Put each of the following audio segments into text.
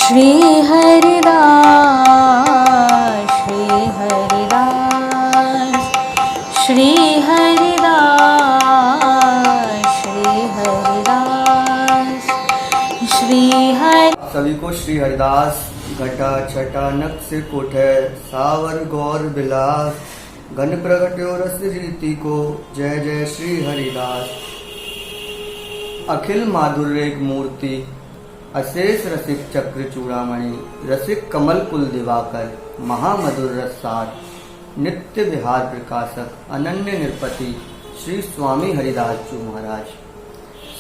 श्री हरिदास श्री हरिदास श्री हरिदास श्री हरिदास श्री हरि। सभी को श्री हरिदास घटा छटा नक से कोठे सावर गौर बिलास घन प्रगट्यो रस रीति को जय जय श्री हरिदास। अखिल माधुर्य मूर्ति अशेष रसिक चक्र चूड़ामणि रसिक कमल कुल दिवाकर महामधुर रसार नित्य विहार प्रकाशक अनन्य निरपति श्री स्वामी हरिदास जी महाराज।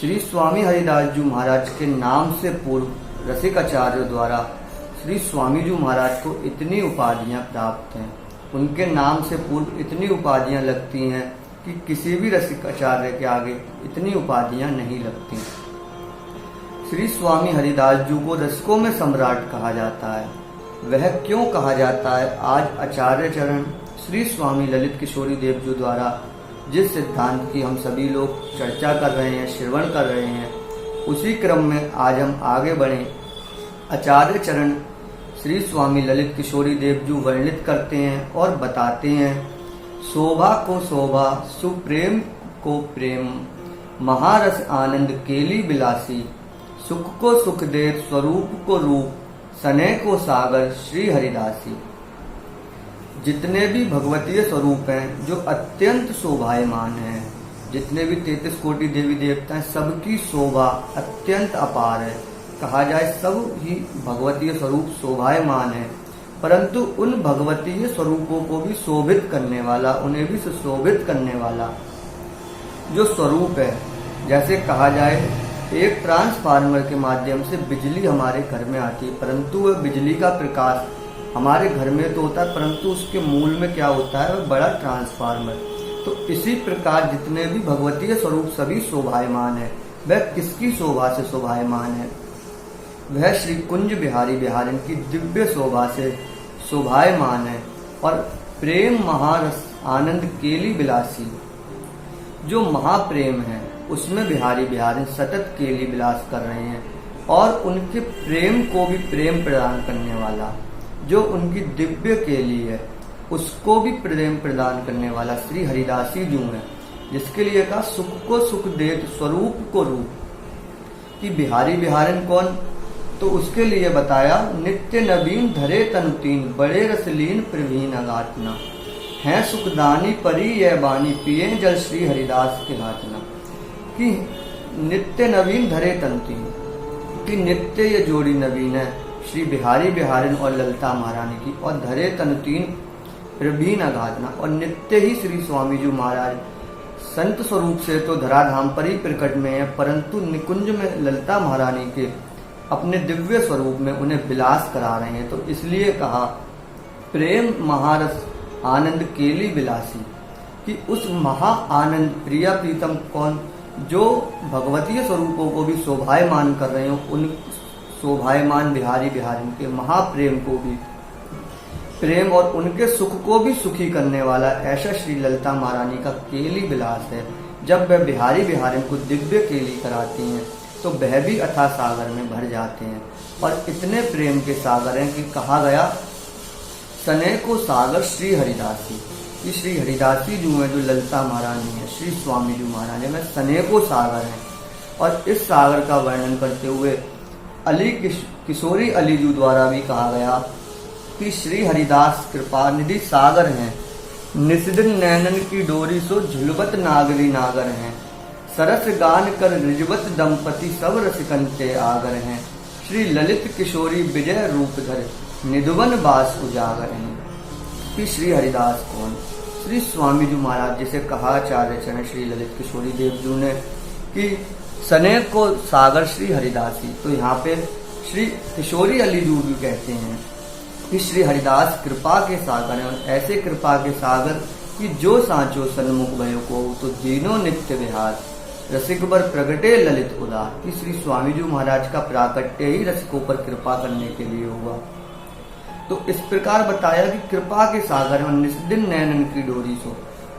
श्री स्वामी हरिदास जी महाराज के नाम से पूर्व रसिक आचार्यों द्वारा श्री स्वामी जी महाराज को इतनी उपाधियां प्राप्त हैं, उनके नाम से पूर्व इतनी उपाधियां लगती हैं कि किसी भी रसिक आचार्य के आगे इतनी उपाधियां नहीं लगती। श्री स्वामी हरिदास जी को रसिकों में सम्राट कहा जाता है। वह क्यों कहा जाता है, आज आचार्य चरण श्री स्वामी ललित किशोरी देव जी द्वारा जिस सिद्धांत की हम सभी लोग चर्चा कर रहे हैं, श्रवण कर रहे हैं, उसी क्रम में आज हम आगे बढ़े। आचार्य चरण श्री स्वामी ललित किशोरी देव जी वर्णित करते हैं और बताते हैं, शोभा को शोभा सुप्रेम को प्रेम महारस आनंद केली बिलासी सुख को सुख दे स्वरूप को रूप सने को सागर श्री हरिदासी। जितने भी भगवतीय स्वरूप हैं जो अत्यंत शोभायमान हैं, जितने भी 33 कोटि देवी देवता हैं, सबकी शोभा अत्यंत अपार है। कहा जाए सब ही भगवतीय स्वरूप शोभायमान है, परंतु उन भगवतीय स्वरूपों को भी शोभित करने वाला, उन्हें भी सुशोभित करने वाला जो स्वरूप है, जैसे कहा जाए एक ट्रांसफार्मर के माध्यम से बिजली हमारे घर में आती है, परंतु वह बिजली का प्रकाश हमारे घर में तो होता है, परंतु उसके मूल में क्या होता है, वह बड़ा ट्रांसफार्मर। तो इसी प्रकार जितने भी भगवतीय स्वरूप सभी शोभायमान है। वह किसकी शोभा से शोभायमान है? वह श्री कुंज बिहारी बिहारिन की दिव्य शोभा से शोभायमान है। और प्रेम महारस आनंद केली बिलासी, जो महाप्रेम है उसमें बिहारी बिहारिन सतत केली विलास कर रहे हैं, और उनके प्रेम को भी प्रेम प्रदान करने वाला, जो उनकी दिव्य केली है उसको भी प्रेम प्रदान करने वाला श्री हरिदासी जू है, जिसके लिए कहा सुख को सुख देत स्वरूप को रूप। कि बिहारी बिहारिन कौन, तो उसके लिए बताया नित्य नवीन धरे तनु तीन बड़े रसलीन प्रवीण अगातना है सुखदानी परी यह बानी पिए जल श्री हरिदास के हाथना। कि नित्य नवीन धरे तनु तीन, कि नित्य ये जोड़ी नवीन है श्री बिहारी बिहारिन और ललिता महारानी की, और धरे तनु तीन प्रवीण अगाधना, और नित्य ही श्री स्वामी जी महाराज संत स्वरूप से तो धराधाम पर ही प्रकट में है, परंतु निकुंज में ललिता महारानी के अपने दिव्य स्वरूप में उन्हें विलास करा रहे हैं। तो इसलिए कहा प्रेम महारस आनंद केली बिलासी, कि उस महा आनंद प्रिया प्रीतम कौन, जो भगवतीय स्वरूपों को भी शोभायमान कर रहे हो, उन शोभायमान बिहारी बिहारिन के महाप्रेम को भी प्रेम और उनके सुख को भी सुखी करने वाला ऐसा श्री ललिता महारानी का केली विलास है। जब वह बिहारी बिहारिन को दिव्य केली कराती हैं तो वह भी अथाह सागर में भर जाते हैं, और इतने प्रेम के सागर हैं कि कहा गया सने को सागर श्री हरिदासी। कि श्री हरिदासी जो है, जो ललिता महारानी है, श्री स्वामी जी महाराज में सने को सागर है। और इस सागर का वर्णन करते हुए अली किशोरी अली जी द्वारा भी कहा गया कि श्री हरिदास कृपा निधि सागर हैं, निस्दिन नैनन की डोरी सो झुलवत नागरी नागर हैं, सरस गान कर रिजवत दंपति सब रसिकंते आगर हैं, श्री ललित किशोरी विजय रूपधर निधुवन बास उजागर हैं। कि श्री हरिदास कौन? श्री स्वामी जी महाराज, जिसे कहा आचार्य चरण श्री ललित किशोरी देव जी ने कि सने को सागर श्री हरिदासी, तो यहाँ पे श्री किशोरी अली जी भी कहते हैं कि श्री हरिदास कृपा के सागर हैं, और ऐसे कृपा के सागर कि जो सांचो सन्मुख भयो को तो दीनों नित्य विहार रसिक बर प्रगटे ललित उदार। कि श्री स्वामी जी महाराज का प्राकट्य ही रसिकों पर कृपा करने के लिए हुआ। तो इस प्रकार बताया कि कृपा के सागर में निस्दिन नैनन की डोरी सो,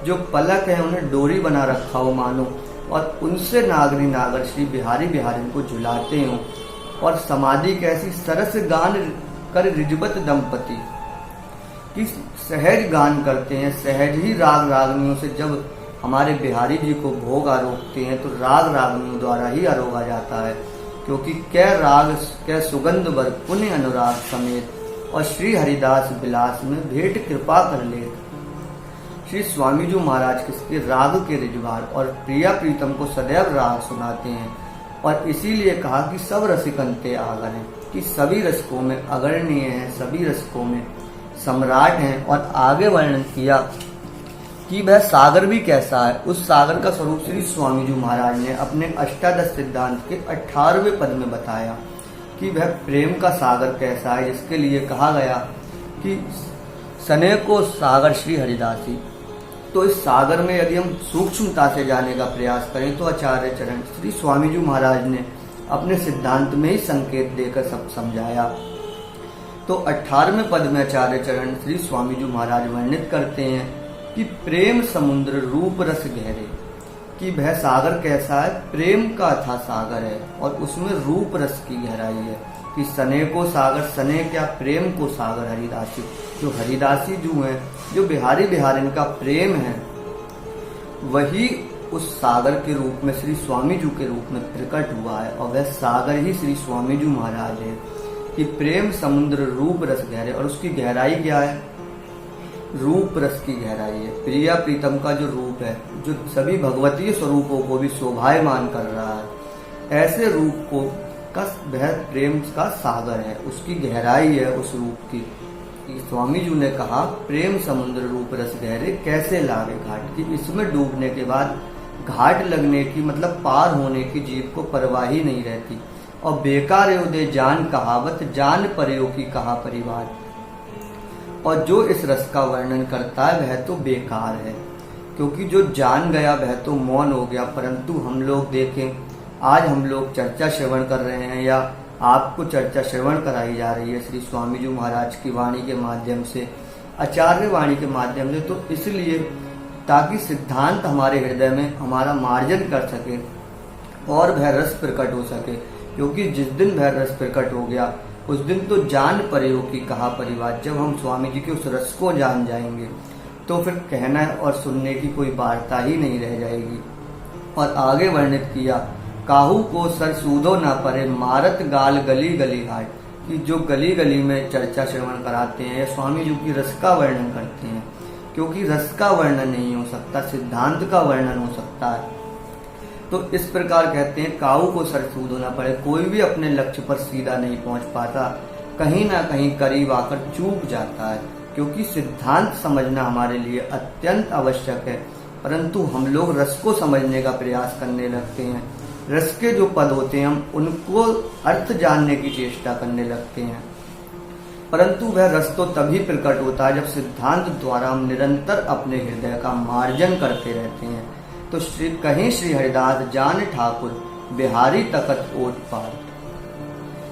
जो पलक है उन्हें डोरी बना रखा हो मानो, और उनसे नागरी नागर श्री बिहारी बिहारिन को झुलाते हो। और समाधि कैसी सरस गान कर रिजबत दंपति, कि सहज गान करते हैं, सहज ही राग रागनियों से जब हमारे बिहारी जी को भोग आरोपते हैं तो राग रागनियों द्वारा ही आरोगा जाता है, क्योंकि कै राग कै सुगंध बर पुण्य अनुराग समेत, और श्री हरिदास विलास में भेंट कृपा कर ले। श्री स्वामी जी महाराज किसके राग के रिजवार और प्रिया प्रीतम को सदैव राग सुनाते हैं, और इसीलिए कहा कि सब रसिकंते आगर हैं, कि सभी रसिकों में अग्रणीय हैं, सभी रसिकों में सम्राट हैं। और आगे वर्णन किया कि वह सागर भी कैसा है। उस सागर का स्वरूप श्री स्वामी जी महाराज ने अपने अष्टादश सिद्धांत के 18वें पद में बताया कि वह प्रेम का सागर कैसा है, जिसके लिए कहा गया कि सने को सागर श्री हरिदासी। तो इस सागर में यदि हम सूक्ष्मता से जाने का प्रयास करें तो आचार्य चरण श्री स्वामी जी महाराज ने अपने सिद्धांत में ही संकेत देकर सब समझाया। तो 18वें पद में आचार्य चरण श्री स्वामी जी महाराज वर्णित करते हैं कि प्रेम समुद्र रूप रस गहरे, कि वह सागर कैसा है, प्रेम का अथाह सागर है और उसमें रूप रस की गहराई है। कि सने को सागर, सने क्या, प्रेम को सागर हरिदासी, जो हरिदासी जो है, जो बिहारी बिहारिन का प्रेम है, वही उस सागर के रूप में श्री स्वामी जी के रूप में प्रकट हुआ है, और वह सागर ही श्री स्वामी जी महाराज है। कि प्रेम समुद्र रूप रस गहरे, और उसकी गहराई क्या है, रूप रस की गहराई है। प्रिया प्रीतम का जो रूप है, जो सभी भगवतीय स्वरूपों को भी शोभायमान कर रहा है, ऐसे रूप को का वह प्रेम का सागर है, उसकी गहराई है उस रूप की। स्वामी जी ने कहा प्रेम समुद्र रूप रस गहरे कैसे लागे घाट, की इसमें डूबने के बाद घाट लगने की मतलब पार होने की जीव को परवाह ही नहीं रहती। और बेकार उदय जान कहावत, जान पर्यो की कहा परिवार, और जो इस रस का वर्णन करता है वह तो बेकार है, क्योंकि जो जान गया वह तो मौन हो गया। परंतु हम लोग देखें, आज हम लोग चर्चा श्रवण कर रहे हैं या आपको चर्चा श्रवण कराई जा रही है श्री स्वामी जी महाराज की वाणी के माध्यम से, आचार्य वाणी के माध्यम से, तो इसलिए ताकि सिद्धांत हमारे हृदय में हमारा मार्जन कर सके और वह रस प्रकट हो सके। क्योंकि जिस दिन वह रस प्रकट हो गया उस दिन तो जान पर्यो की कहा परिवार, जब हम स्वामी जी के उस रस को जान जाएंगे तो फिर कहना और सुनने की कोई वार्ता ही नहीं रह जाएगी। और आगे वर्णित किया काहू को सर सूदो ना परे, मारत गाल गली गली घाट, कि जो गली गली में चर्चा श्रवण कराते हैं या स्वामी जी की रस का वर्णन करते हैं, क्योंकि रस का वर्णन नहीं हो सकता, सिद्धांत का वर्णन हो सकता है। तो इस प्रकार कहते हैं काहू को सर सूद होना पड़े, कोई भी अपने लक्ष्य पर सीधा नहीं पहुंच पाता, कहीं ना कहीं करीब आकर चूक जाता है। क्योंकि सिद्धांत समझना हमारे लिए अत्यंत आवश्यक है, परंतु हम लोग रस को समझने का प्रयास करने लगते हैं। रस के जो पद होते हैं हम उनको अर्थ जानने की चेष्टा करने लगते हैं, परंतु वह रस तो तभी प्रकट होता है जब सिद्धांत द्वारा हम निरंतर अपने हृदय का मार्जन करते रहते हैं। तो कहीं श्री हरिदास जान ठाकुर बिहारी तकत ओट पार,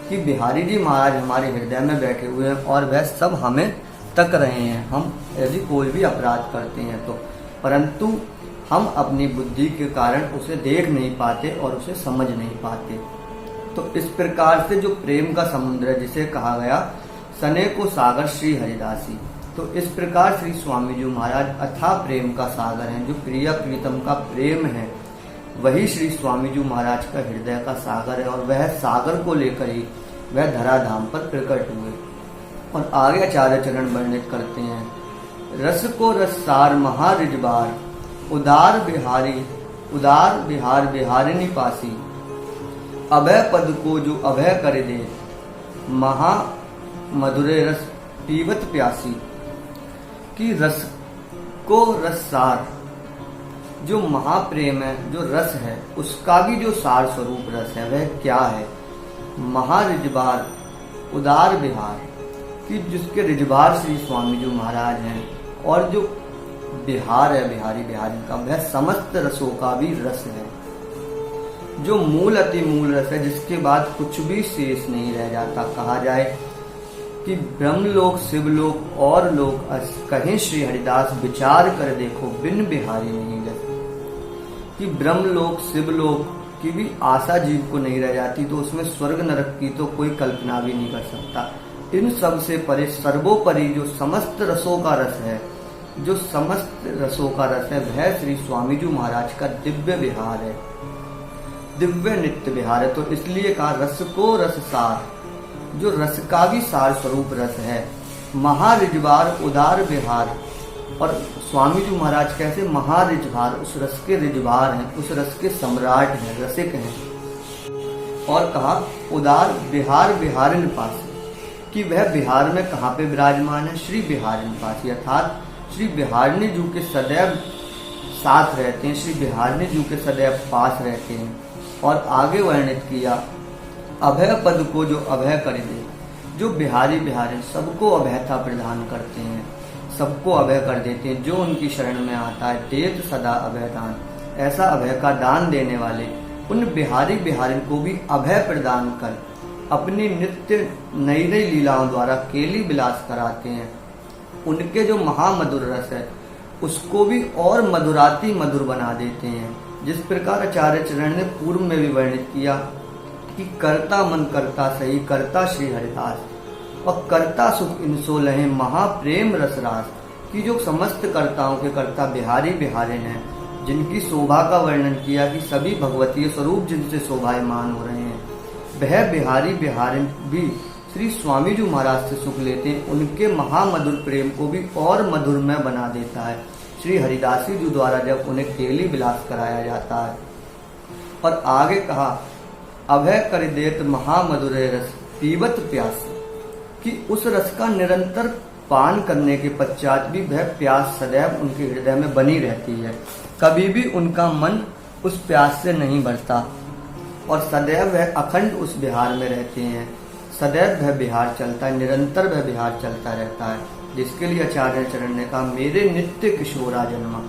कि बिहारी जी महाराज हमारे हृदय में बैठे हुए हैं और वह सब हमें तक रहे हैं। हम यदि कोई भी अपराध करते हैं तो, परंतु हम अपनी बुद्धि के कारण उसे देख नहीं पाते और उसे समझ नहीं पाते। तो इस प्रकार से जो प्रेम का समुद्र है, जिसे कहा गया सने को सागर श्री हरिदासी, तो इस प्रकार श्री स्वामी जी महाराज अथाह प्रेम का सागर हैं। जो प्रिया प्रीतम का प्रेम है वही श्री स्वामी जी महाराज का हृदय का सागर है, और वह सागर को लेकर ही वह धराधाम पर प्रकट हुए। और आगे आचार्य चरण वर्णित करते हैं रस को रसार महारिजबार, उदार बिहार बिहारिनी पासी, अभय पद को जो अभय कर दे, महा मधुरे रस पीवत प्यासी, कि रस को रसार, जो महाप्रेम है, जो रस है, उसका भी जो सार स्वरूप रस है वह क्या है, महारिजबार उदार बिहार, कि जिसके रिजबार श्री स्वामी जी महाराज हैं, और जो बिहार है बिहारी बिहारी का, वह समस्त रसों का भी रस है, जो मूल अति मूल रस है, जिसके बाद कुछ भी शेष नहीं रह जाता। कहा जाए कि ब्रह्मलोक शिवलोक और लोक कहीं श्री हरिदास विचार कर देखो बिन बिहारी नहीं लगे, कि ब्रह्मलोक शिवलोक की भी आशा जीव को नहीं रह जाती, तो उसमें स्वर्ग नरक की तो कोई कल्पना भी नहीं कर सकता। इन सब से परे सर्वोपरि जो समस्त रसों का रस है, जो समस्त रसों का रस है, वह श्री स्वामी जी महाराज का दिव्य विहार है, दिव्य नित्य विहार है। तो इसलिए कहा रस को रस सार, जो रस का भी सार स्वरूप रस है। महारिजवार उदार विहार, और स्वामी जी महाराज कैसे महारिजवार, उस रस के रिजवार हैं, उस रस के सम्राट हैं, रसिक हैं। और कहा उदार विहार विहारिन पास, कि वह बिहार में कहाँ पे विराजमान है, श्री बिहारिन पास, अर्थात श्री बिहारिणी जी के सदैव साथ रहते हैं, श्री बिहारिणी जी के सदैव पास रहते हैं। और आगे वर्णित किया अभय पद को जो अभय कर दे, जो बिहारी बिहारी सबको अभयता प्रदान करते हैं, सबको अभय कर देते हैं। जो उनकी शरण में आता है देत सदा अभय दान, ऐसा अभय का दान देने वाले उन बिहारी बिहारी को भी अभय प्रदान कर अपनी नित्य नई नई लीलाओं द्वारा केली विलास कराते हैं। उनके जो महामधुर रस है उसको भी और मधुराति मधुर बना देते हैं। जिस प्रकार आचार्य चरण ने पूर्व में भी वर्णित किया कि कर्ता मन करता सही, कर्ता श्री हरिदास, और कर्ता सुख इनसो लहे महाप्रेम रसरास, कि जो समस्त कर्ताओं के कर्ता बिहारी बिहारिन हैं, जिनकी शोभा का वर्णन किया कि सभी भगवतीय स्वरूप जिनसे शोभायमान हो रहे हैं, वह बिहारी बिहारिन भी श्री स्वामी जी महाराज से सुख लेते हैं। उनके महामधुर प्रेम को भी और मधुरमय बना देता है श्री हरिदासी जी द्वारा जब उन्हें केली विलास कराया जाता है। और आगे कहा अभय कर देत महामधुर रस पीवत प्यास, कि उस रस का निरंतर पान करने के पश्चात भी वह प्यास सदैव उनके हृदय में बनी रहती है, कभी भी उनका मन उस प्यास से नहीं भरता, और सदैव वह अखंड उस बिहार में रहते हैं। सदैव वह बिहार चलता है, निरंतर वह बिहार चलता रहता है। जिसके लिए आचार्य चरण ने कहा मेरे नित्य किशोरा जन्मा,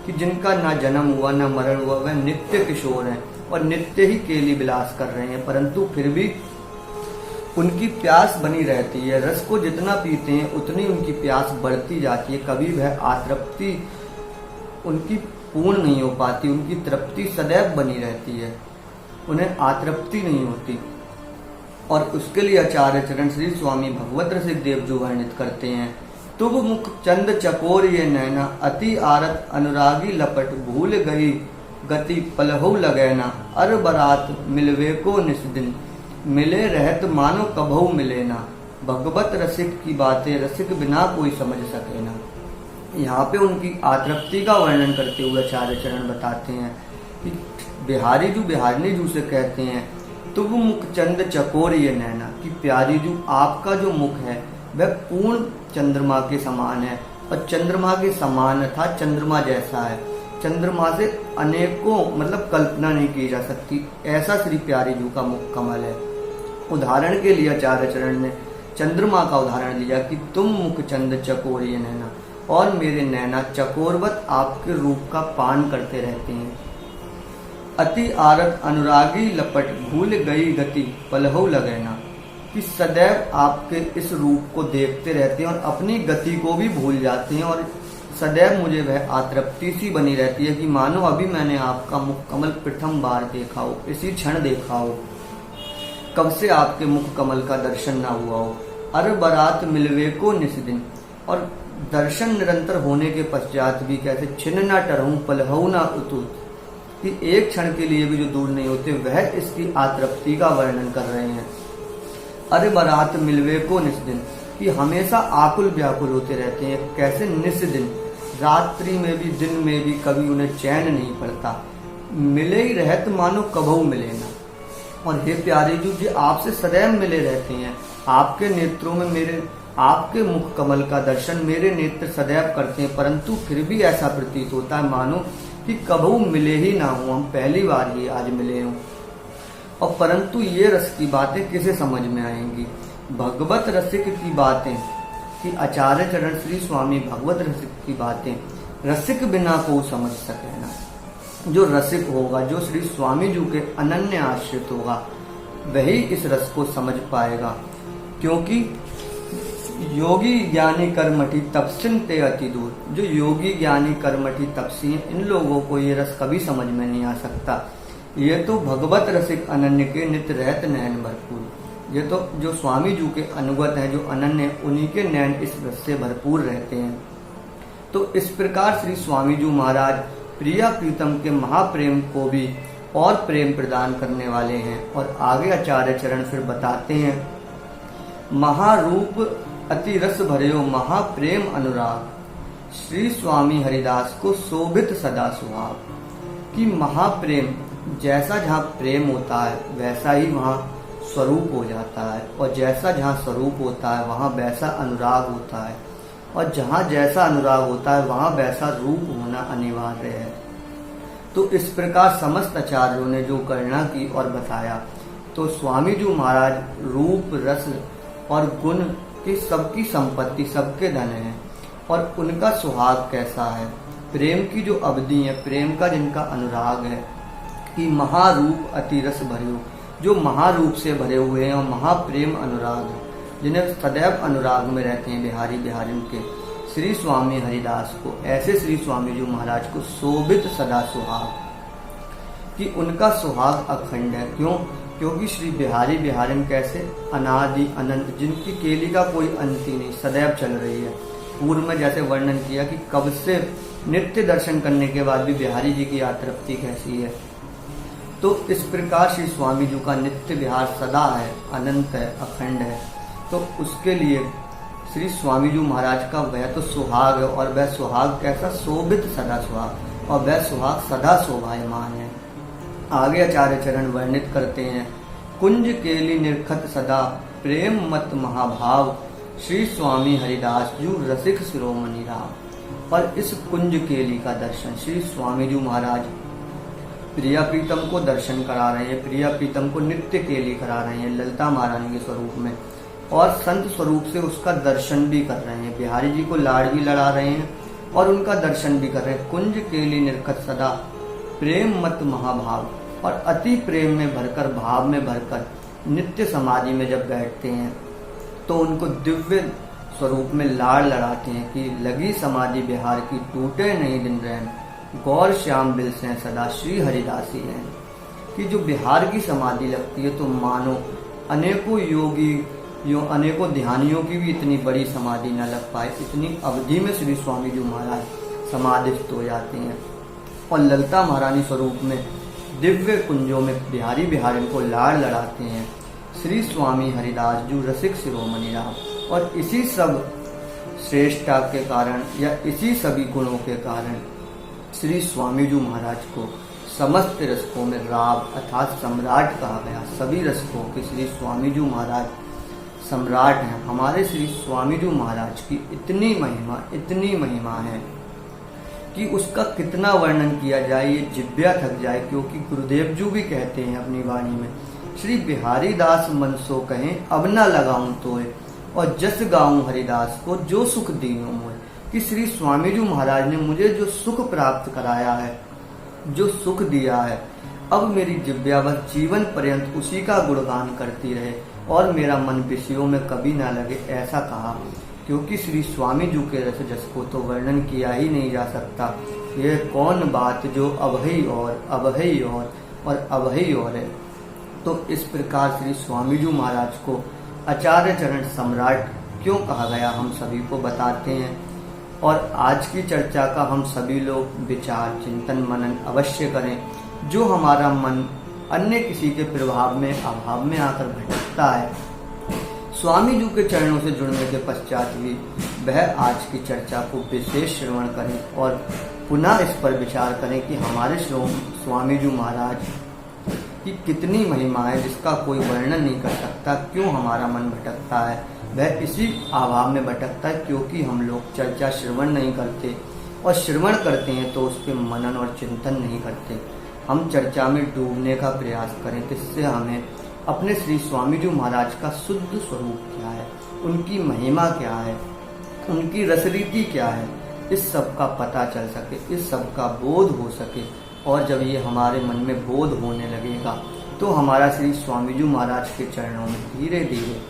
कि जिनका ना जन्म हुआ ना मरण हुआ, वह नित्य किशोर हैं और नित्य ही केली विलास कर रहे हैं, परंतु फिर भी उनकी प्यास बनी रहती है। रस को जितना पीते हैं उतनी उनकी प्यास बढ़ती जाती है, कभी वह आतृप्ति उनकी पूर्ण नहीं हो पाती, उनकी तृप्ति सदैव बनी रहती है, उन्हें आतृप्ति नहीं होती। और उसके लिए आचार्य चरण श्री स्वामी भगवत रसिक देव जो वर्णित करते हैं, तुब मुख चंद चकोर ये नैना, अति आरत अनुरागी लपट, भूल गई गति पलहु लगैना, अर बरात मिलवे को निस दिन, मिले रहत मानो कभऊ मिले ना, भगवत रसिक की बातें रसिक बिना कोई समझ सके ना। यहाँ पे उनकी आतृप्ति का वर्णन करते हुए आचार्य चरण बताते हैं कि बिहारी जू बिहारिणी जू से कहते हैं तुब मुख चंद चकोर ये नैना, कि प्यारी जू आपका जो मुख है वह पूर्ण चंद्रमा के समान है, और चंद्रमा के समान अर्थात चंद्रमा जैसा है, चंद्रमा से अनेकों मतलब कल्पना नहीं की जा सकती, ऐसा श्री प्यारी जू का मुख कमल है। उदाहरण के लिए आचार्य चरण ने चंद्रमा का उदाहरण दिया कि तुम मुख चंद चकोर ये नैना, और मेरे नैना चकोरवत आपके रूप का पान करते रहते हैं। अति आरत अनुरागी लपट, भूल गई गति पलहु लगैना, कि सदैव आपके इस रूप को देखते रहते हैं और अपनी गति को भी भूल जाते हैं, और सदैव मुझे वह आतृप्ति सी बनी रहती है कि मानो अभी मैंने आपका मुख कमल प्रथम बार देखा हो, इसी क्षण देखा हो, कब से आपके मुख कमल का दर्शन ना हुआ हो। अर बरात मिलवे को निस दिन, और दर्शन निरंतर होने के पश्चात भी कैसे छिन्न ना टरहूं पलहु ना उतुत, कि एक क्षण के लिए भी जो दूर नहीं होते, वह इसकी आतृप्ति का वर्णन कर रहे हैं। अरे बरात मिलवे को निस दिन, कि हमेशा आकुल व्याकुल होते रहते हैं, कैसे निस दिन, रात्रि में भी दिन में भी कभी उन्हें चैन नहीं पड़ता, मिले ही रहत मानो कभऊ मिले ना। और हे प्यारे जी आपसे सदैव मिले रहते हैं, आपके नेत्रों में मेरे आपके मुख कमल का दर्शन मेरे नेत्र सदैव करते हैं, परंतु फिर भी ऐसा प्रतीत होता है मानो कि कभू मिले ही ना हो, हम पहली बार ही आज मिले हों। और परंतु ये रस की बातें किसे समझ में आएंगी? भगवत रसिक की बातें, कि आचार्य चरण श्री स्वामी भगवत रसिक की बातें रसिक बिना को समझ सके ना। जो रसिक होगा, जो श्री स्वामी जी के अनन्य आश्रित होगा, वही इस रस को समझ पाएगा। क्योंकि योगी ज्ञानी कर्मठी तपसिन ते अति दूर, जो योगी ज्ञानी कर्मठी तपसी हैं, इन लोगों को ये रस कभी समझ में नहीं आ सकता। ये तो भगवत रसिक अनन्य के नित्य रहत नयन भरपूर। ये तो जो स्वामी जी के अनुगत हैं, जो अनन्य, उन्हीं के नयन इस रस से भरपूर रहते हैं। तो इस प्रकार श्री स्वामी जी महाराज प्रिया प्रीतम के महाप्रेम को भी और प्रेम प्रदान करने वाले हैं। और आगे आचार्य चरण फिर बताते हैं, महारूप अति रस भर्यो महाप्रेम अनुराग, श्री स्वामी हरिदास को शोभित सदा सुहाग। कि महाप्रेम, जैसा जहाँ प्रेम होता है वैसा ही वहाँ स्वरूप हो जाता है, और जैसा जहाँ स्वरूप होता है वहाँ वैसा अनुराग होता है, और जहाँ जैसा अनुराग होता है वहाँ वैसा रूप होना अनिवार्य है। तो इस प्रकार समस्त आचार्यों ने जो गणना की और बताया, तो स्वामी जी महाराज रूप, रस और गुण की सबकी संपत्ति, सबके धन है। और उनका सुहाग कैसा है, प्रेम की जो अवधि है, प्रेम का जिनका अनुराग है, कि महारूप अति रस भर्यो, जो महारूप से भरे हुए हैं और महाप्रेम अनुराग है, जिन्हें सदैव अनुराग में रहते हैं बिहारी बिहारिन के श्री स्वामी हरिदास को, ऐसे श्री स्वामी जी महाराज को शोभित सदा सुहाग, कि उनका सुहाग अखंड है। क्यों? क्योंकि श्री बिहारी बिहारिन कैसे अनादि अनंत, जिनकी केली का कोई अंत ही नहीं, सदैव चल रही है। पूर्व में जैसे वर्णन किया कि कब से नित्य दर्शन करने के बाद भी बिहारी जी की यात्राप्ति कैसी है। तो इस प्रकार श्री स्वामी जी का नित्य विहार सदा है, अनंत है, अखंड है। तो उसके लिए श्री स्वामी जी महाराज का वह तो सुहाग है, और वह सुहाग कैसा, शोभित सदा सुहाग, और वह सुहाग सदा शोभायमान है। आगे आचार्य चरण वर्णित करते हैं, कुंज केली निरखत सदा प्रेम मत महाभाव, श्री स्वामी हरिदास जू रसिक शिरोमणि राव। और इस कुंज केली का दर्शन श्री स्वामी जी महाराज प्रिया प्रीतम को दर्शन करा रहे हैं, प्रिया प्रीतम को नित्य केली करा रहे हैं ललिता महारानी के स्वरूप में, और संत स्वरूप से उसका दर्शन भी कर रहे हैं। बिहारी जी को लाड़ भी लड़ा रहे हैं और उनका दर्शन भी कर रहे हैं। कुंज केली निरखत सदा प्रेम मत महाभाव, और अति प्रेम में भरकर, भाव में भरकर नित्य समाधि में जब बैठते हैं तो उनको दिव्य स्वरूप में लाड़ लड़ाते हैं कि लगी समाधि बिहार की, टूटे नहीं दिन रैन, गौर श्याम बिल से सदा श्री हरिदासी हैं। कि जो बिहार की समाधि लगती है तो मानो अनेकों योगी, अनेकों ध्यानियों की भी इतनी बड़ी समाधि न लग पाए, इतनी अवधि में श्री स्वामी जी महाराज समाधिस्थ हो जाते हैं। और ललिता महारानी स्वरूप में दिव्य कुंजों में बिहारी बिहारिन को लाड़ लड़ाते हैं श्री स्वामी हरिदास जू रसिक शिरोमणि राव। और इसी सब श्रेष्ठता के कारण, या इसी सभी गुणों के कारण श्री स्वामी जी महाराज को समस्त रसकों में राव अर्थात सम्राट कहा गया। सभी रसकों के श्री स्वामी जी महाराज सम्राट हैं। हमारे श्री स्वामी जी महाराज की इतनी महिमा है कि उसका कितना वर्णन किया जाए, ये जिब्या थक जाए। क्योंकि गुरुदेव जी भी कहते हैं अपनी वाणी में, श्री बिहारी दास मन सो कहें अब न लगाऊं तोय, और जस गाऊं हरिदास को जो सुख दीनो मोय। कि श्री स्वामी जी महाराज ने मुझे जो सुख प्राप्त कराया है, जो सुख दिया है, अब मेरी जिब्या बस जीवन पर्यंत उसी का गुणगान करती रहे और मेरा मन विषयों में कभी ना लगे, ऐसा कहा। क्योंकि श्री स्वामी जी के रस जस को तो वर्णन किया ही नहीं जा सकता। यह कौन बात जो अभई और अभई और अभई और है। तो इस प्रकार श्री स्वामी जी महाराज को आचार्य चरण सम्राट क्यों कहा गया, हम सभी को बताते हैं। और आज की चर्चा का हम सभी लोग विचार, चिंतन, मनन अवश्य करें। जो हमारा मन अन्य किसी के प्रभाव में, अभाव में आकर भटकता है, स्वामी जी के चरणों से जुड़ने के पश्चात भी वह आज की चर्चा को विशेष श्रवण करें और पुनः इस पर विचार करें कि हमारे स्वामी जी महाराज की कितनी महिमा है, जिसका कोई वर्णन नहीं कर सकता। क्यों हमारा मन भटकता है, वह इसी अभाव में भटकता है क्योंकि हम लोग चर्चा श्रवण नहीं करते, और श्रवण करते हैं तो उस पर मनन और चिंतन नहीं करते। हम चर्चा में डूबने का प्रयास करें, जिससे हमें अपने श्री स्वामी जी महाराज का शुद्ध स्वरूप क्या है, उनकी महिमा क्या है, उनकी रसरीति क्या है, इस सब का पता चल सके, इस सब का बोध हो सके। और जब ये हमारे मन में बोध होने लगेगा तो हमारा श्री स्वामी जी महाराज के चरणों में धीरे धीरे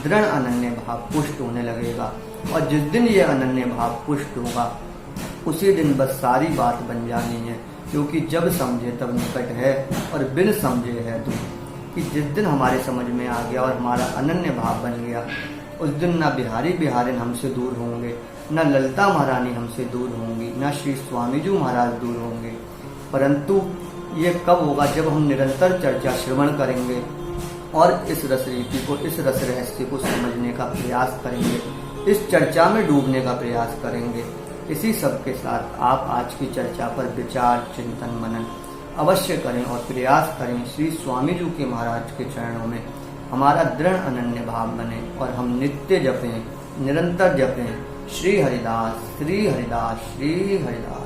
दृढ़ अनन्य भाव पुष्ट होने लगेगा। और जिस दिन ये अनन्य भाव पुष्ट होगा उसी दिन बस सारी बात बन जानी है। क्योंकि जब समझे तब निकट है और बिन समझे है दूर। कि जिस दिन हमारे समझ में आ गया और हमारा अनन्य भाव बन गया, उस दिन न बिहारी बिहारिन हमसे दूर होंगे, न ललिता महारानी हमसे दूर होंगी, न श्री स्वामी जी महाराज दूर होंगे। परंतु ये कब होगा? जब हम निरंतर चर्चा श्रवण करेंगे और इस रस रीति को, इस रस रहस्य को समझने का प्रयास करेंगे, इस चर्चा में डूबने का प्रयास करेंगे। इसी सब के साथ आप आज की चर्चा पर विचार, चिंतन, मनन अवश्य करें और प्रयास करें श्री स्वामी जी के महाराज के चरणों में हमारा दृढ़ अनन्य भाव बने और हम नित्य जपें, निरंतर जपें श्री हरिदास, श्री हरिदास, श्री हरिदास।